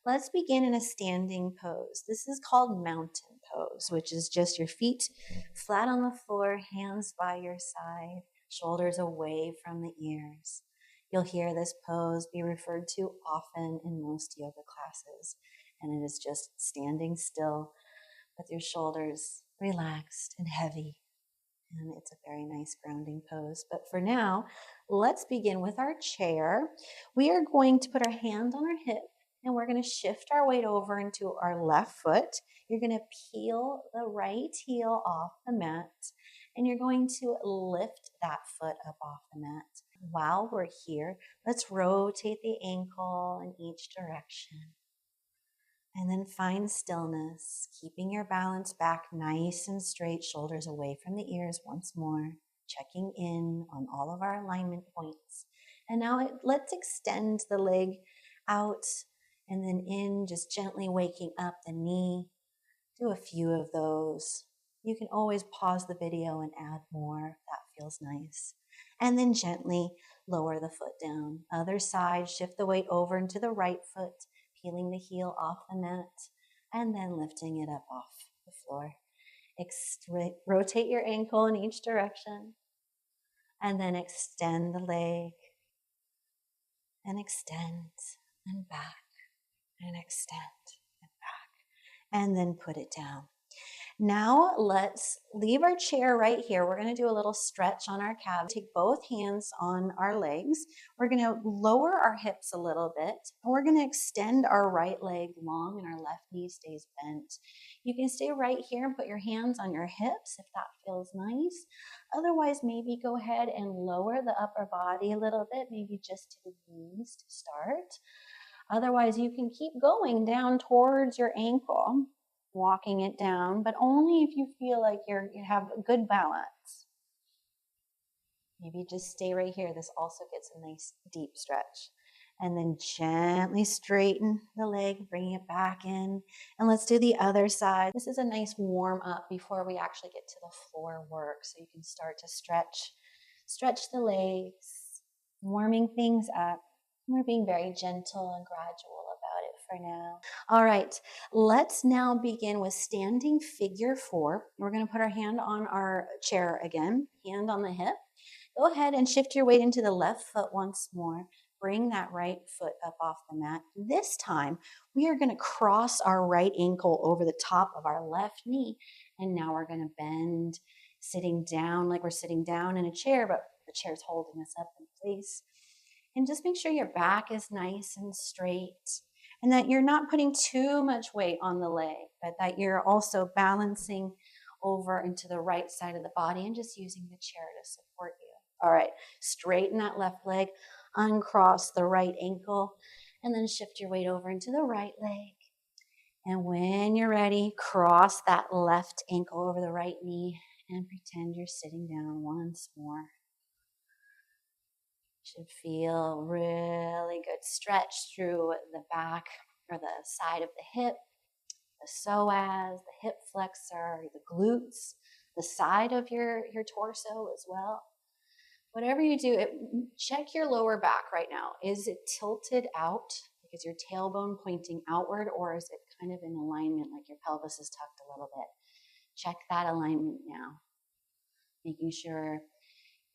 Let's begin in a standing pose. This is called mountain pose, which is just your feet flat on the floor, hands by your side, shoulders away from the ears. You'll hear this pose be referred to often in most yoga classes, and it is just standing still with your shoulders relaxed and heavy. And it's a very nice grounding pose. But for now, let's begin with our chair. We are going to put our hand on our hip and we're going to shift our weight over into our left foot. You're going to peel the right heel off the mat and you're going to lift that foot up off the mat. While we're here, let's rotate the ankle in each direction. And then find stillness, keeping your balance back nice and straight, shoulders away from the ears once more, checking in on all of our alignment points. And now let's extend the leg out and then in, just gently waking up the knee. Do a few of those. You can always pause the video and add more if that feels nice. And then gently lower the foot down. Other side, shift the weight over into the right foot, peeling the heel off the mat, and then lifting it up off the floor. Rotate your ankle in each direction, and then extend the leg, and extend, and back, and extend, and back, and then put it down. Now let's leave our chair right here. We're going to do a little stretch on our calves. Take both hands on our legs. We're going to lower our hips a little bit. And we're going to extend our right leg long and our left knee stays bent. You can stay right here and put your hands on your hips if that feels nice. Otherwise, maybe go ahead and lower the upper body a little bit, maybe just to the knees to start. Otherwise, you can keep going down towards your ankle, walking it down, but only if you feel like you have a good balance. Maybe just stay right here. This also gets a nice deep stretch. And then gently straighten the leg, bring it back in. And let's do the other side. This is a nice warm up before we actually get to the floor work. So you can start to stretch the legs, warming things up. We're being very gentle and gradual about it for now. All right, let's now begin with standing figure 4. We're going to put our hand on our chair again, hand on the hip. Go ahead and shift your weight into the left foot once more. Bring that right foot up off the mat. This time, we are going to cross our right ankle over the top of our left knee. And now we're going to bend, sitting down like we're sitting down in a chair, but the chair's holding us up in place. And just make sure your back is nice and straight and that you're not putting too much weight on the leg, but that you're also balancing over into the right side of the body and just using the chair to support you. All right, straighten that left leg, uncross the right ankle, and then shift your weight over into the right leg. And when you're ready, cross that left ankle over the right knee and pretend you're sitting down once more. Should feel really good stretch through the back or the side of the hip, the psoas, the hip flexor, the glutes, the side of your torso as well. Whatever you do, check your lower back right now. Is it tilted out? Like is your tailbone pointing outward, or is it kind of in alignment like your pelvis is tucked a little bit? Check that alignment now. Making sure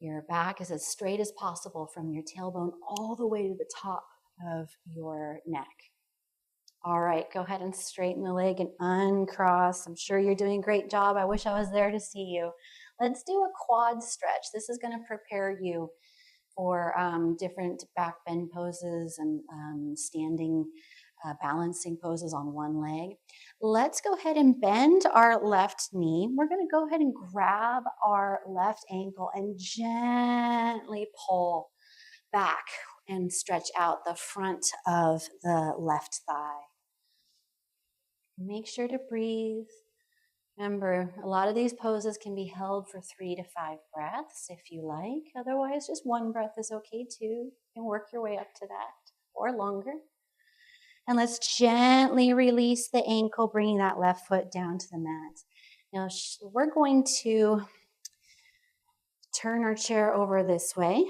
your back is as straight as possible from your tailbone all the way to the top of your neck. All right, go ahead and straighten the leg and uncross. I'm sure you're doing a great job. I wish I was there to see you. Let's do a quad stretch. This is going to prepare you for different back bend poses and standing balancing poses on one leg. Let's go ahead and bend our left knee. We're going to go ahead and grab our left ankle and gently pull back and stretch out the front of the left thigh. Make sure to breathe. Remember, a lot of these poses can be held for 3 to 5 breaths if you like. Otherwise, just 1 breath is okay too. You can work your way up to that or longer. And let's gently release the ankle, bringing that left foot down to the mat. Now, we're going to turn our chair over this way.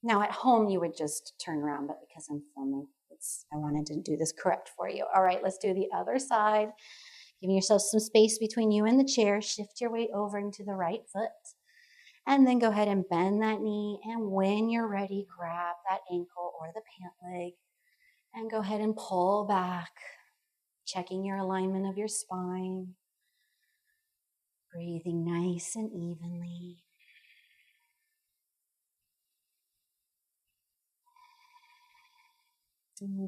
Now, at home, you would just turn around, but because I'm filming, I wanted to do this correct for you. All right, let's do the other side. Giving yourself some space between you and the chair. Shift your weight over into the right foot. And then go ahead and bend that knee. And when you're ready, grab that ankle or the pant leg. And go ahead and pull back, checking your alignment of your spine. Breathing nice and evenly.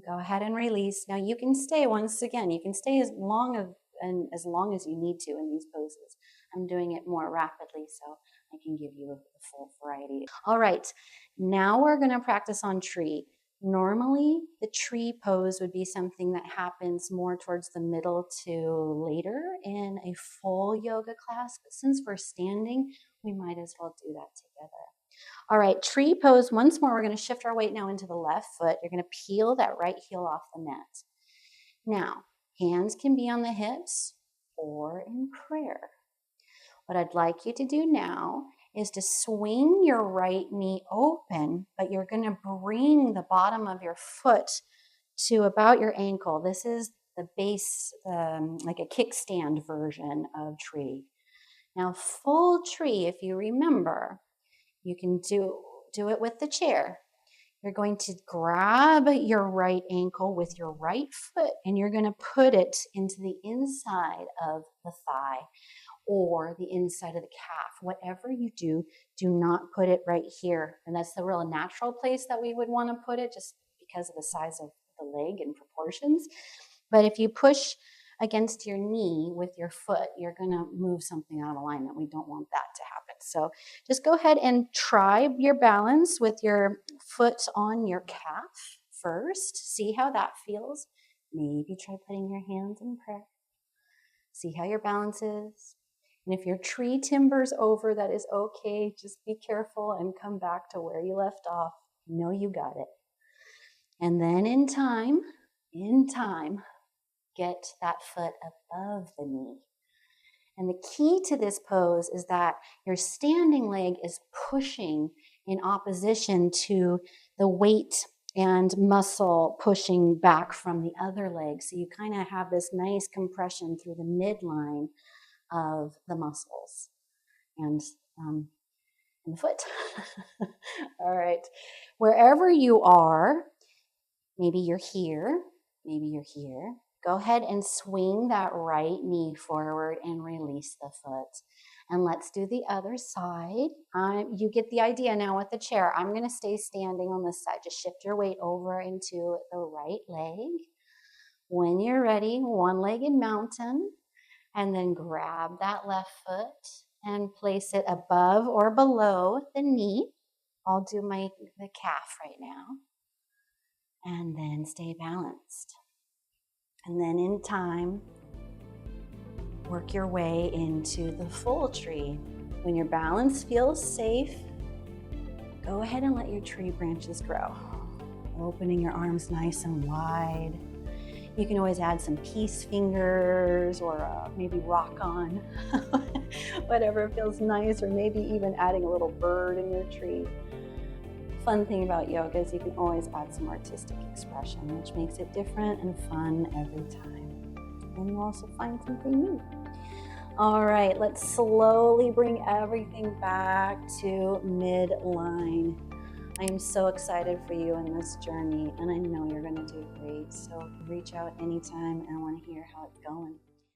Go ahead and release. Now you can stay, once again, you can stay as long as you need to in these poses. I'm doing it more rapidly so I can give you a full variety. All right, now we're going to practice on tree. Normally, the tree pose would be something that happens more towards the middle to later in a full yoga class, but since we're standing, we might as well do that together. All right, tree pose. Once more, we're going to shift our weight now into the left foot. You're going to peel that right heel off the mat. Now, hands can be on the hips or in prayer. What I'd like you to do now is to swing your right knee open, but you're going to bring the bottom of your foot to about your ankle. This is the base, like a kickstand version of tree. Now, full tree, if you remember, you can do it with the chair. You're going to grab your right ankle with your right foot and you're going to put it into the inside of the thigh or the inside of the calf. Whatever you do, do not put it right here. And that's the real natural place that we would want to put it just because of the size of the leg and proportions. But if you push against your knee with your foot, you're going to move something out of alignment. We don't want that to happen. So just go ahead and try your balance with your foot on your calf first. See how that feels. Maybe try putting your hands in prayer. See how your balance is. And if your tree timbers over, that is okay. Just be careful and come back to where you left off. You know you got it. And then in time, get that foot above the knee. And the key to this pose is that your standing leg is pushing in opposition to the weight and muscle pushing back from the other leg. So you kind of have this nice compression through the midline of the muscles and the foot. All right. Wherever you are, maybe you're here, maybe you're here. Go ahead and swing that right knee forward and release the foot. And let's do the other side. You get the idea now with the chair. I'm going to stay standing on this side. Just shift your weight over into the right leg. When you're ready, one-legged mountain. And then grab that left foot and place it above or below the knee. I'll do the calf right now. And then stay balanced. And then in time, work your way into the full tree. When your balance feels safe, go ahead and let your tree branches grow. Opening your arms nice and wide. You can always add some peace fingers or maybe rock on, whatever feels nice, or maybe even adding a little bird in your tree. Fun thing about yoga is you can always add some artistic expression, which makes it different and fun every time. And you also find something new. All right, let's slowly bring everything back to midline. I am so excited for you in this journey, and I know you're going to do great. So reach out anytime, and I want to hear how it's going.